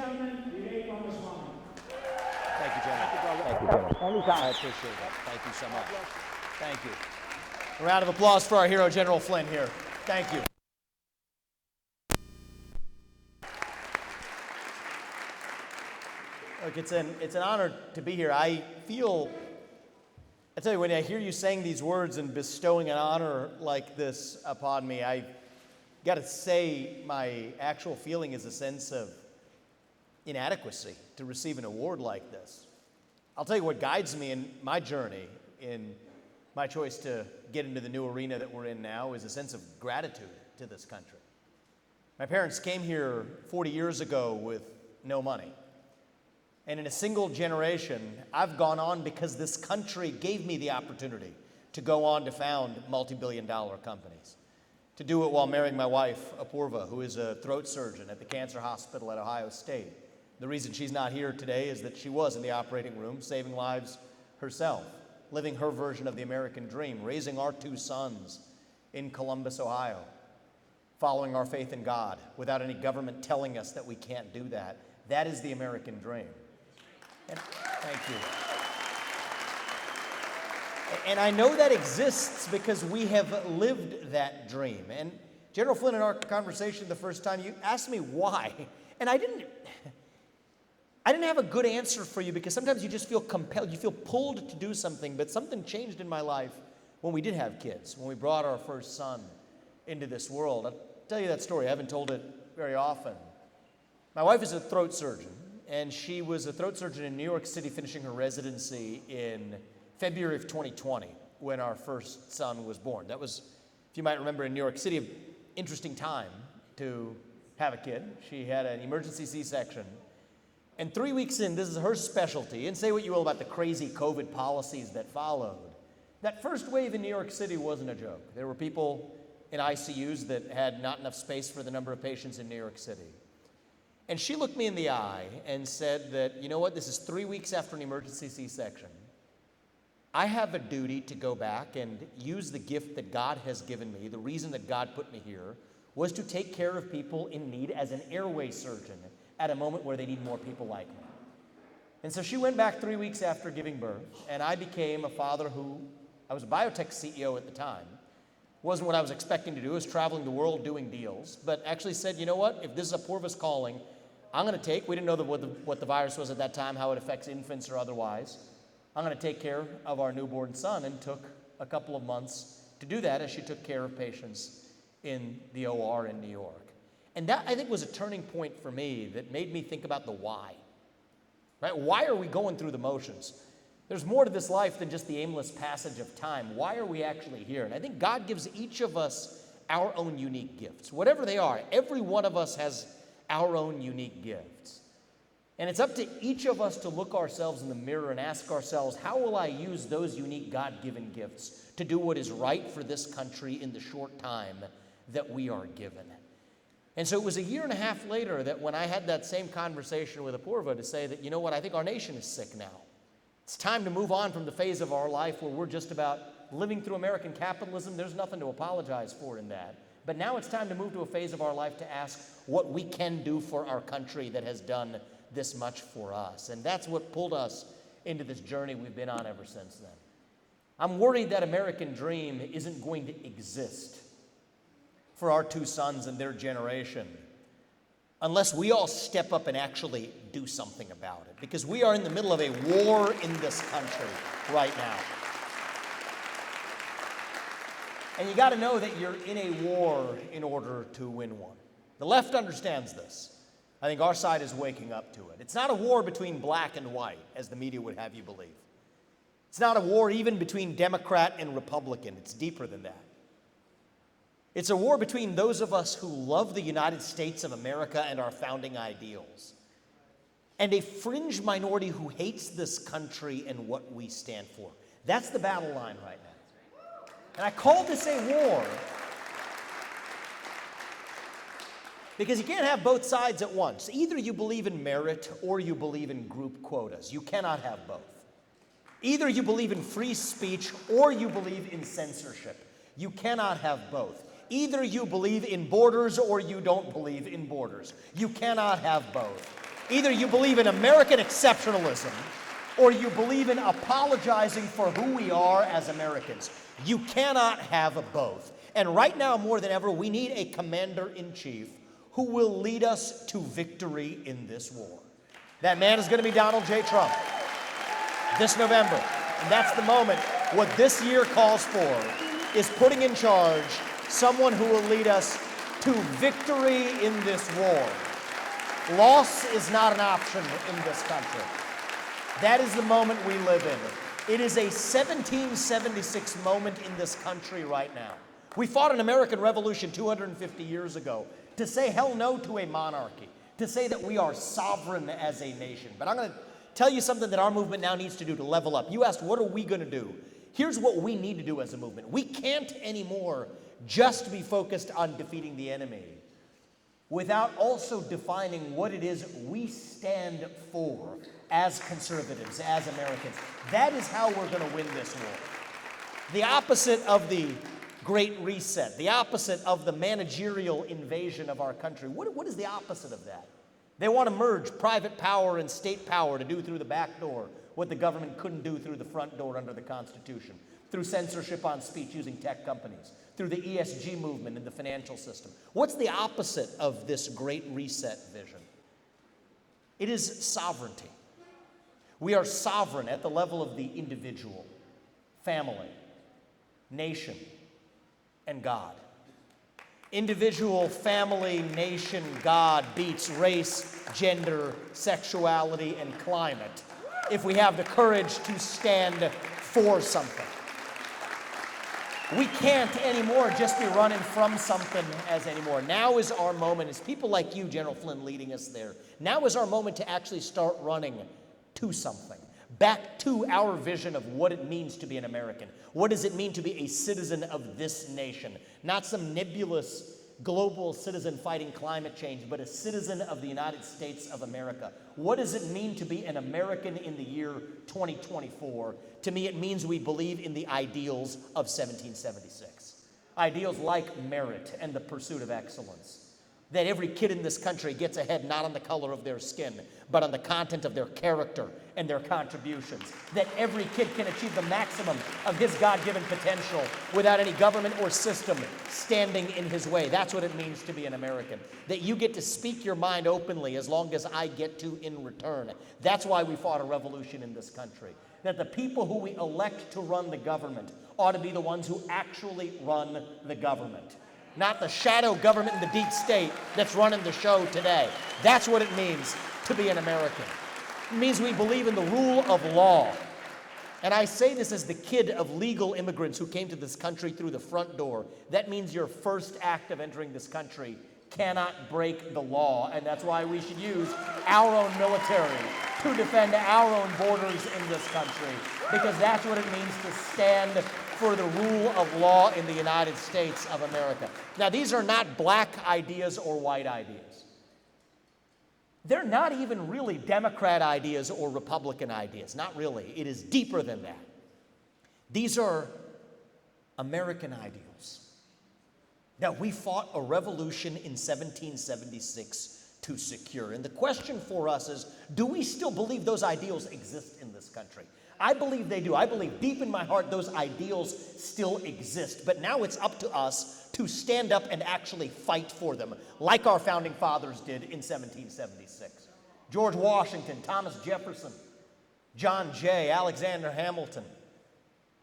gentlemen, Vivek Ramaswamy. Thank you, General. Thank you, General. Anytime. I appreciate that. Thank you so much. Thank you. A round of applause for our hero, General Flynn, here. Thank you. Look, it's an honor to be here. I tell you, when I hear you saying these words and bestowing an honor like this upon me, I got to say my actual feeling is a sense of inadequacy to receive an award like this. I'll tell you what guides me in my journey, in my choice to get into the new arena that we're in now, is a sense of gratitude to this country. My parents came here 40 years ago with no money. And in a single generation, I've gone on because this country gave me the opportunity to go on to found multi-billion-dollar companies. To do it while marrying my wife, Apurva, who is a throat surgeon at the Cancer Hospital at Ohio State. The reason she's not here today is that she was in the operating room saving lives herself, living her version of the American dream, raising our 2 sons in Columbus, Ohio, following our faith in God without any government telling us that we can't do that. That is the American dream. And thank you. And I know that exists because we have lived that dream. And General Flynn, in our conversation the first time, you asked me why. And I didn't have a good answer for you, because sometimes you just feel compelled, you feel pulled to do something. But something changed in my life when we did have kids, when we brought our first son into this world. I'll tell you that story. I haven't told it very often. My wife is a throat surgeon. And she was a throat surgeon in New York City, finishing her residency in February of 2020 when our first son was born. That was, if you might remember, in New York City, an interesting time to have a kid. She had an emergency C-section. And 3 weeks in, this is her specialty, and say what you will about the crazy COVID policies that followed. That first wave in New York City wasn't a joke. There were people in ICUs that had not enough space for the number of patients in New York City. And she looked me in the eye and said that, you know what, this is 3 weeks after an emergency C-section. I have a duty to go back and use the gift that God has given me. The reason that God put me here was to take care of people in need as an airway surgeon at a moment where they need more people like me. And so she went back 3 weeks after giving birth, and I became a father who, I was a biotech CEO at the time. Wasn't what I was expecting to do. I was traveling the world doing deals, but actually said, you know what, if this is Apurva's calling, I'm going to take, we didn't know what the virus was at that time, how it affects infants or otherwise. I'm going to take care of our newborn son, and took a couple of months to do that as she took care of patients in the OR in New York. And that, I think, was a turning point for me that made me think about the why. Right? Why are we going through the motions? There's more to this life than just the aimless passage of time. Why are we actually here? And I think God gives each of us our own unique gifts. Whatever they are, every one of us has our own unique gifts. And it's up to each of us to look ourselves in the mirror and ask ourselves, how will I use those unique God-given gifts to do what is right for this country in the short time that we are given? And so it was a year and a half later that when I had that same conversation with Apurva to say that, you know what, I think our nation is sick now. It's time to move on from the phase of our life where we're just about living through American capitalism. There's nothing to apologize for in that. But now it's time to move to a phase of our life to ask what we can do for our country that has done this much for us. And that's what pulled us into this journey we've been on ever since then. I'm worried that American dream isn't going to exist for our 2 sons and their generation unless we all step up and actually do something about it. Because we are in the middle of a war in this country right now. And you got to know that you're in a war in order to win one. The left understands this. I think our side is waking up to it. It's not a war between black and white, as the media would have you believe. It's not a war even between Democrat and Republican. It's deeper than that. It's a war between those of us who love the United States of America and our founding ideals, and a fringe minority who hates this country and what we stand for. That's the battle line right now. And I call this a war because you can't have both sides at once. Either you believe in merit or you believe in group quotas. You cannot have both. Either you believe in free speech or you believe in censorship. You cannot have both. Either you believe in borders or you don't believe in borders. You cannot have both. Either you believe in American exceptionalism, or you believe in apologizing for who we are as Americans. You cannot have both. And right now, more than ever, we need a commander-in-chief who will lead us to victory in this war. That man is going to be Donald J. Trump this November. And that's the moment. What this year calls for is putting in charge someone who will lead us to victory in this war. Loss is not an option in this country. That is the moment we live in. It is a 1776 moment in this country right now. We fought an American Revolution 250 years ago to say hell no to a monarchy, to say that we are sovereign as a nation. But I'm going to tell you something that our movement now needs to do to level up. You asked, what are we going to do? Here's what we need to do as a movement. We can't anymore just be focused on defeating the enemy without also defining what it is we stand for as conservatives, as Americans. That is how we're going to win this war. The opposite of the Great Reset, the opposite of the managerial invasion of our country. What is the opposite of that? They want to merge private power and state power to do through the back door what the government couldn't do through the front door under the Constitution, through censorship on speech using tech companies, through the ESG movement in the financial system. What's the opposite of this Great Reset vision? It is sovereignty. We are sovereign at the level of the individual, family, nation, and God. Individual, family, nation, God beats race, gender, sexuality, and climate if we have the courage to stand for something. We can't anymore just be running from something as anymore. Now is our moment. It's people like you, General Flynn, leading us there. Now is our moment to actually start running to something. Back to our vision of what it means to be an American. What does it mean to be a citizen of this nation? Not some nebulous global citizen fighting climate change, but a citizen of the United States of America. What does it mean to be an American in the year 2024? To me, it means we believe in the ideals of 1776. Ideals like merit and the pursuit of excellence. That every kid in this country gets ahead not on the color of their skin, but on the content of their character and their contributions. That every kid can achieve the maximum of his God-given potential without any government or system standing in his way. That's what it means to be an American. That you get to speak your mind openly as long as I get to in return. That's why we fought a revolution in this country. That the people who we elect to run the government ought to be the ones who actually run the government. Not the shadow government in the deep state that's running the show today. That's what it means to be an American. It means we believe in the rule of law. And I say this as the kid of legal immigrants who came to this country through the front door. That means your first act of entering this country cannot break the law. And that's why we should use our own military to defend our own borders in this country. Because that's what it means to stand for the rule of law in the United States of America. Now, these are not black ideas or white ideas. They're not even really Democrat ideas or Republican ideas. Not really. It is deeper than that. These are American ideals. Now, we fought a revolution in 1776 to secure. And the question for us is, do we still believe those ideals exist in this country? I believe they do. I believe deep in my heart those ideals still exist. But now it's up to us to stand up and actually fight for them, like our founding fathers did in 1776. George Washington, Thomas Jefferson, John Jay, Alexander Hamilton.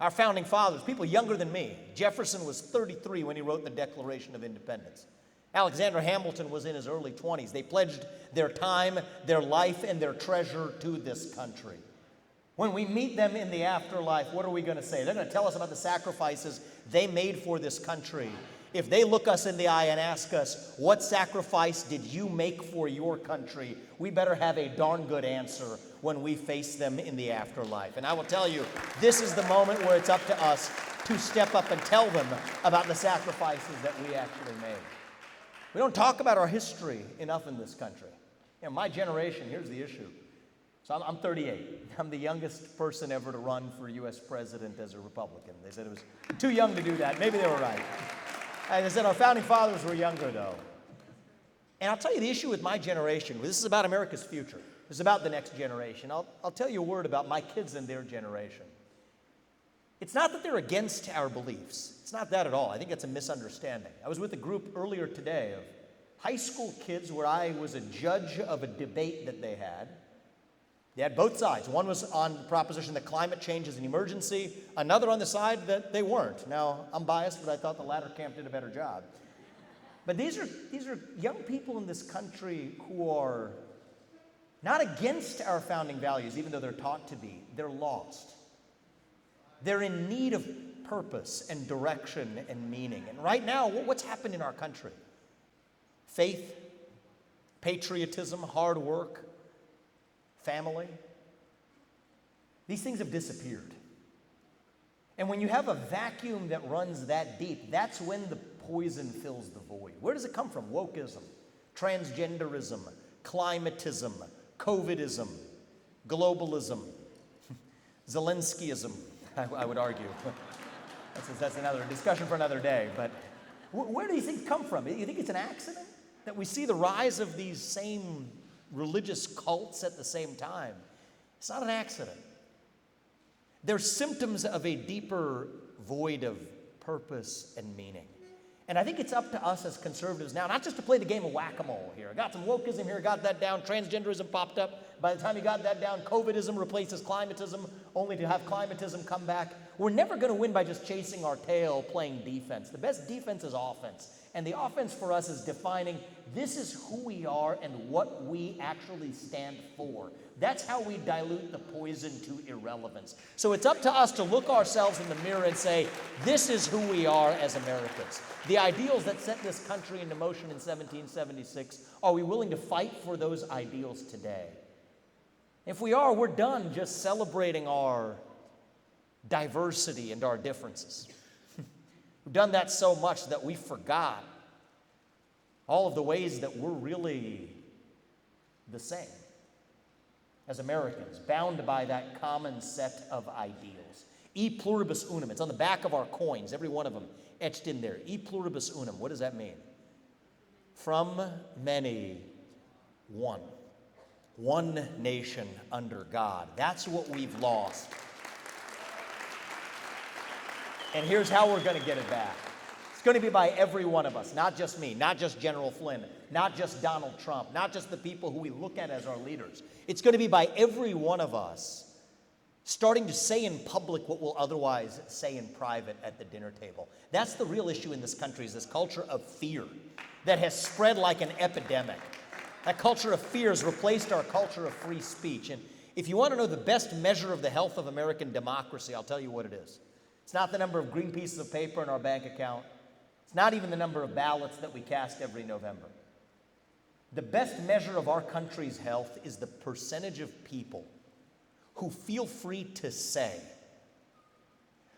Our founding fathers, people younger than me. Jefferson was 33 when he wrote the Declaration of Independence. Alexander Hamilton was in his early 20s. They pledged their time, their life, and their treasure to this country. When we meet them in the afterlife, what are we going to say? They're going to tell us about the sacrifices they made for this country. If they look us in the eye and ask us, what sacrifice did you make for your country? We better have a darn good answer when we face them in the afterlife. And I will tell you, this is the moment where it's up to us to step up and tell them about the sacrifices that we actually made. We don't talk about our history enough in this country. You know, my generation, here's the issue. So I'm 38. I'm the youngest person ever to run for U.S. president as a Republican. They said it was too young to do that. Maybe they were right. They said our founding fathers were younger, though. And I'll tell you the issue with my generation. This is about America's future. This is about the next generation. I'll tell you a word about my kids and their generation. It's not that they're against our beliefs. It's not that at all. I think it's a misunderstanding. I was with a group earlier today of high school kids where I was a judge of a debate that they had. They had both sides. One was on the proposition that climate change is an emergency, another on the side that they weren't. Now, I'm biased, but I thought the latter camp did a better job. But these are young people in this country who are not against our founding values, even though they're taught to be. They're lost. They're in need of purpose and direction and meaning. And right now, what's happened in our country? Faith, patriotism, hard work, family. These things have disappeared. And when you have a vacuum that runs that deep, that's when the poison fills the void. Where does it come from? Wokeism, transgenderism, climatism, COVIDism, globalism, Zelenskyism, I would argue. That's another discussion for another day. But where do these things come from? You think it's an accident that we see the rise of these same religious cults at the same time? It's not an accident. They're symptoms of a deeper void of purpose and meaning. And I think it's up to us as conservatives now, not just to play the game of whack-a-mole here. Got some wokeism here, got that down, transgenderism popped up. By the time you got that down, COVIDism replaces climatism, only to have climatism come back. We're never going to win by just chasing our tail, playing defense. The best defense is offense. And the offense for us is defining this is who we are and what we actually stand for. That's how we dilute the poison to irrelevance. So it's up to us to look ourselves in the mirror and say, this is who we are as Americans. The ideals that set this country into motion in 1776, are we willing to fight for those ideals today? If we are, we're done just celebrating our diversity and our differences. We've done that so much that we forgot all of the ways that we're really the same as Americans, bound by that common set of ideals. E pluribus unum. It's on the back of our coins, every one of them etched in there. E pluribus unum. What does that mean? From many, one. One nation under God. That's what we've lost. And here's how we're going to get it back. It's going to be by every one of us, not just me, not just General Flynn, not just Donald Trump, not just the people who we look at as our leaders. It's going to be by every one of us starting to say in public what we'll otherwise say in private at the dinner table. That's the real issue in this country, is this culture of fear that has spread like an epidemic. That culture of fear has replaced our culture of free speech. And if you want to know the best measure of the health of American democracy, I'll tell you what it is. It's not the number of green pieces of paper in our bank account. It's not even the number of ballots that we cast every November. The best measure of our country's health is the percentage of people who feel free to say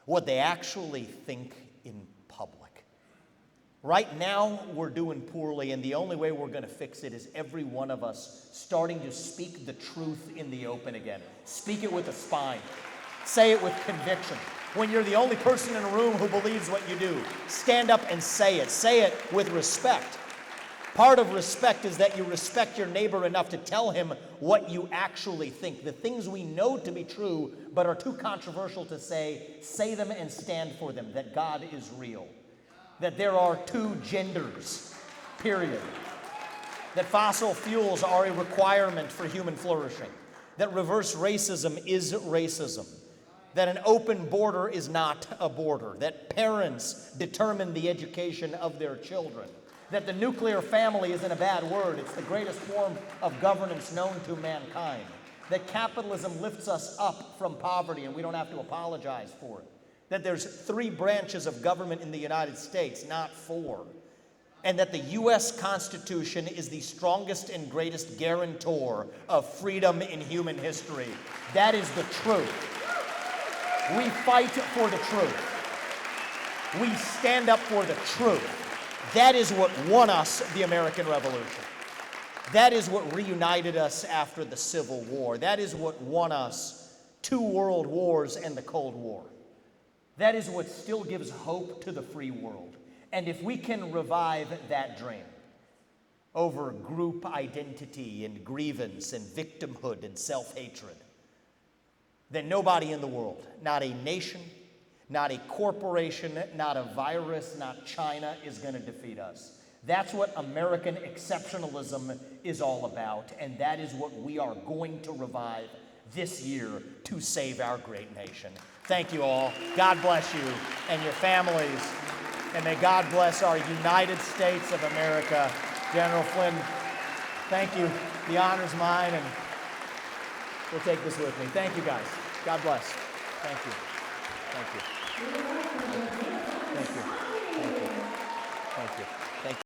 what they actually think in public. Right now, we're doing poorly, and the only way we're going to fix it is every one of us starting to speak the truth in the open again. Speak it with a spine. Say it with conviction. When you're the only person in a room who believes what you do, stand up and say it. Say it with respect. Part of respect is that you respect your neighbor enough to tell him what you actually think. The things we know to be true but are too controversial to say them and stand for them. That God is real. That there are two genders, period. That fossil fuels are a requirement for human flourishing. That reverse racism is racism. That an open border is not a border. That parents determine the education of their children. That the nuclear family isn't a bad word. It's the greatest form of governance known to mankind. That capitalism lifts us up from poverty and we don't have to apologize for it. That there's 3 branches of government in the United States, not 4. And that the U.S. Constitution is the strongest and greatest guarantor of freedom in human history. That is the truth. We fight for the truth. We stand up for the truth. That is what won us the American Revolution. That is what reunited us after the Civil War. That is what won us 2 world wars and the Cold War. That is what still gives hope to the free world. And if we can revive that dream, over group identity and grievance and victimhood and self-hatred, then nobody in the world, not a nation, not a corporation, not a virus, not China, is going to defeat us. That's what American exceptionalism is all about, and that is what we are going to revive this year to save our great nation. Thank you all. God bless you and your families, and may God bless our United States of America. General Flynn, thank you. The honor's mine, and we'll take this with me. Thank you, guys. God bless. Thank you. Thank you. Thank you. Thank you. Thank you. Thank you.